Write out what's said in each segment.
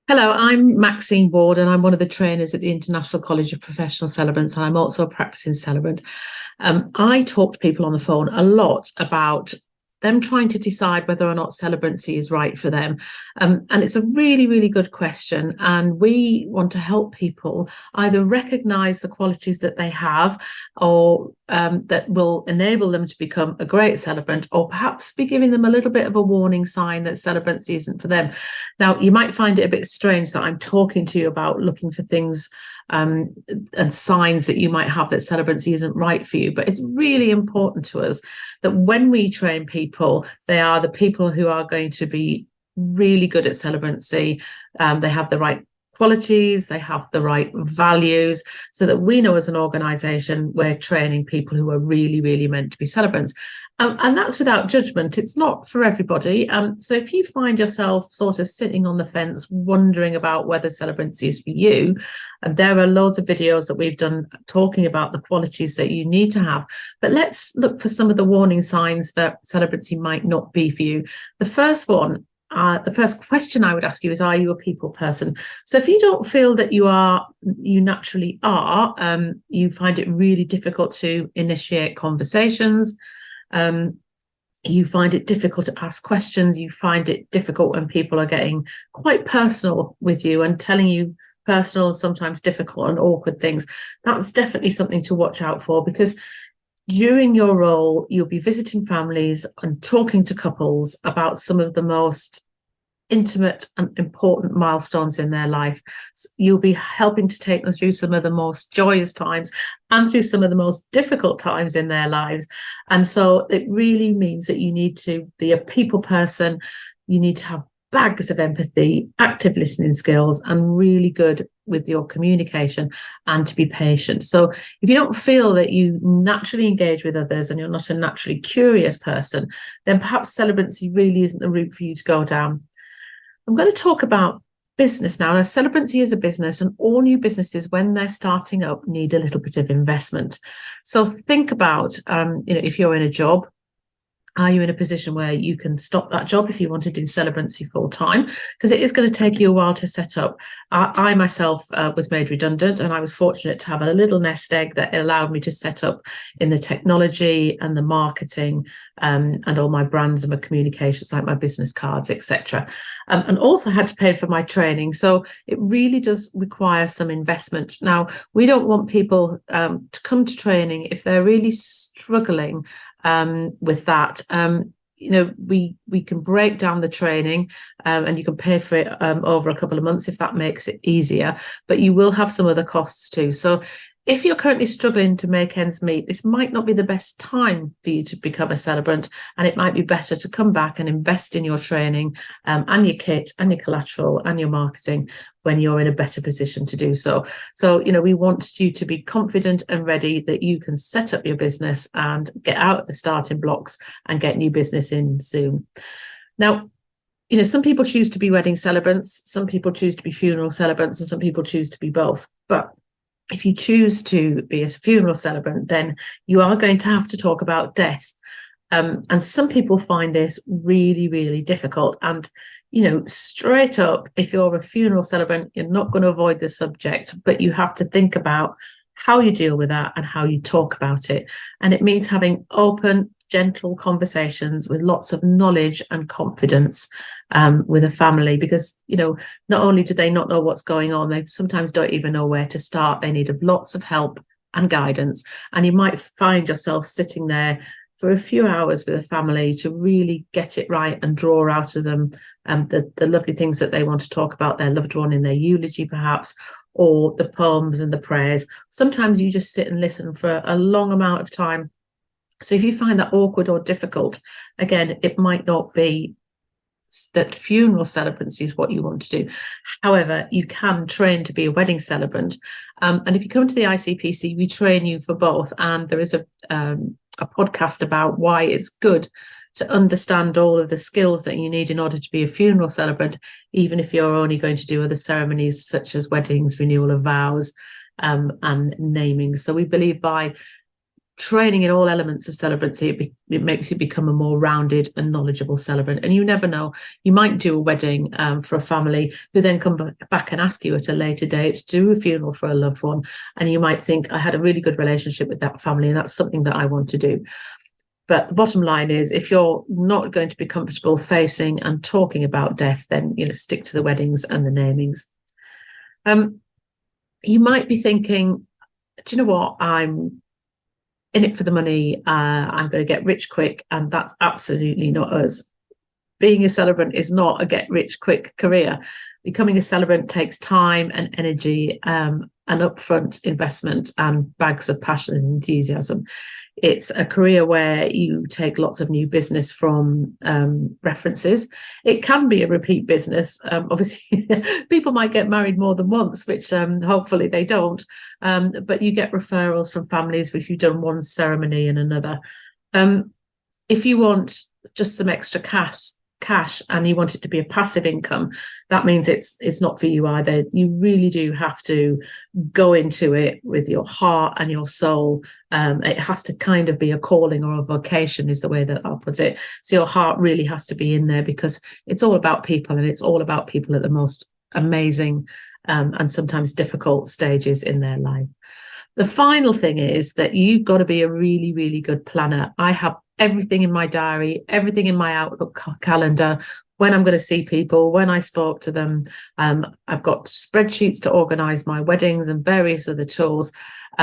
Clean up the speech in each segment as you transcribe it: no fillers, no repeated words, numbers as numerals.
Hello, I'm Maxine Ward, and I'm one of the trainers at the International College of Professional Celebrants, and I'm also a practicing celebrant. I talk to people on the phone a lot about them trying to decide whether or not celebrancy is right for them. And it's a really, really good question. And we want to help people either recognize the qualities that they have or that will enable them to become a great celebrant, or perhaps be giving them a little bit of a warning sign that celebrancy isn't for them. Now, you might find it a bit strange that I'm talking to you about looking for things and signs that you might have that celebrancy isn't right for you. But it's really important to us that when we train people, they are the people who are going to be really good at celebrancy. They have the right qualities, they have the right values, so that we know as an organisation we're training people who are really, really meant to be celebrants. And that's without judgment. It's not for everybody. So if you find yourself sort of sitting on the fence, wondering about whether celebrancy is for you, there are loads of videos that we've done talking about the qualities that you need to have. But let's look for some of the warning signs that celebrancy might not be for you. The first question I would ask you is, are you a people person? So if you don't feel that you naturally are, you find it really difficult to initiate conversations, you find it difficult to ask questions, you find it difficult when people are getting quite personal with you and telling you personal, sometimes difficult and awkward things, that's definitely something to watch out for, because during your role, you'll be visiting families and talking to couples about some of the most intimate and important milestones in their life. You'll be helping to take them through some of the most joyous times and through some of the most difficult times in their lives. And so it really means that you need to be a people person. You need to have bags of empathy, active listening skills, and really good with your communication, and to be patient. So if you don't feel that you naturally engage with others and you're not a naturally curious person, then perhaps celebrancy really isn't the route for you to go down. I'm going to talk about business now. Now, celebrancy is a business, and all new businesses, when they're starting up, need a little bit of investment. So think about, if you're in a job, are you in a position where you can stop that job if you want to do celebrancy full time? Because it is going to take you a while to set up. I myself was made redundant, and I was fortunate to have a little nest egg that allowed me to set up in the technology and the marketing and all my brands and my communications, like my business cards, etc. And also had to pay for my training. So it really does require some investment. Now, we don't want people to come to training if they're really struggling with that. We can break down the training and you can pay for it over a couple of months if that makes it easier, but you will have some other costs too. So if you're currently struggling to make ends meet, this might not be the best time for you to become a celebrant, and it might be better to come back and invest in your training and your kit and your collateral and your marketing when you're in a better position to do so. So, we want you to be confident and ready that you can set up your business and get out of the starting blocks and get new business in soon. Now, some people choose to be wedding celebrants, some people choose to be funeral celebrants, and some people choose to be both. But if you choose to be a funeral celebrant, then you are going to have to talk about death. And some people find this really, really difficult. And, straight up, if you're a funeral celebrant, you're not going to avoid the subject, but you have to think about how you deal with that and how you talk about it. And it means having open, gentle conversations with lots of knowledge and confidence with a family, because not only do they not know what's going on, they sometimes don't even know where to start. They need lots of help and guidance, and you might find yourself sitting there for a few hours with a family to really get it right and draw out of them the lovely things that they want to talk about, their loved one in their eulogy perhaps, or the poems and the prayers. Sometimes you just sit and listen for a long amount of time. So if you find that awkward or difficult, again, it might not be that funeral celebrancy is what you want to do. However, you can train to be a wedding celebrant. And if you come to the ICPC, we train you for both. And there is a podcast about why it's good to understand all of the skills that you need in order to be a funeral celebrant, even if you're only going to do other ceremonies such as weddings, renewal of vows, and naming. So we believe by training in all elements of celebrancy, it makes you become a more rounded and knowledgeable celebrant. And you never know, you might do a wedding for a family who then come back and ask you at a later date to do a funeral for a loved one. And you might think, I had a really good relationship with that family, and that's something that I want to do. But the bottom line is, if you're not going to be comfortable facing and talking about death, then, stick to the weddings and the namings. You might be thinking, do you know what? I'm in it for the money. I'm going to get rich quick. And that's absolutely not us. Being a celebrant is not a get rich quick career. Becoming a celebrant takes time and energy, an upfront investment, and bags of passion and enthusiasm. It's a career where you take lots of new business from references. It can be a repeat business. Obviously, people might get married more than once, which hopefully they don't. But you get referrals from families if you've done one ceremony and another. If you want just some extra cash and you want it to be a passive income, that means it's not for you either. You really do have to go into it with your heart and your soul. It has to kind of be a calling or a vocation, is the way that I'll put it. So your heart really has to be in there, because it's all about people, and it's all about people at the most amazing and sometimes difficult stages in their life. The final thing is that you've got to be a really, really good planner. I have everything in my diary, everything in my Outlook calendar, when I'm going to see people, when I spoke to them. I've got spreadsheets to organise my weddings and various other tools.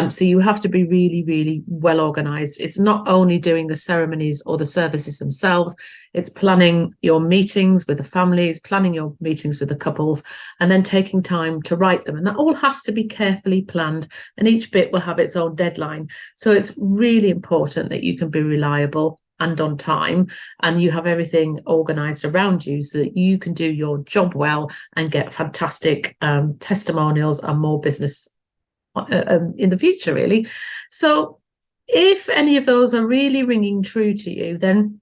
So you have to be really, really well organised. It's not only doing the ceremonies or the services themselves, it's planning your meetings with the families, planning your meetings with the couples, and then taking time to write them. And that all has to be carefully planned, and each bit will have its own deadline. So it's really important that you can be reliable and on time, and you have everything organised around you so that you can do your job well and get fantastic testimonials and more business in the future, really. So if any of those are really ringing true to you, then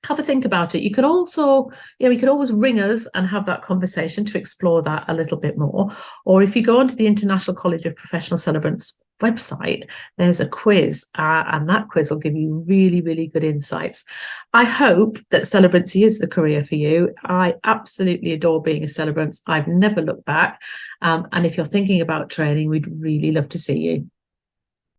have a think about it. You can also, you can always ring us and have that conversation to explore that a little bit more. Or if you go onto the International College of Professional Celebrants website, there's a quiz, and that quiz will give you really, really good insights. I hope that celebrancy is the career for you. I absolutely adore being a celebrant. I've never looked back. And if you're thinking about training, we'd really love to see you.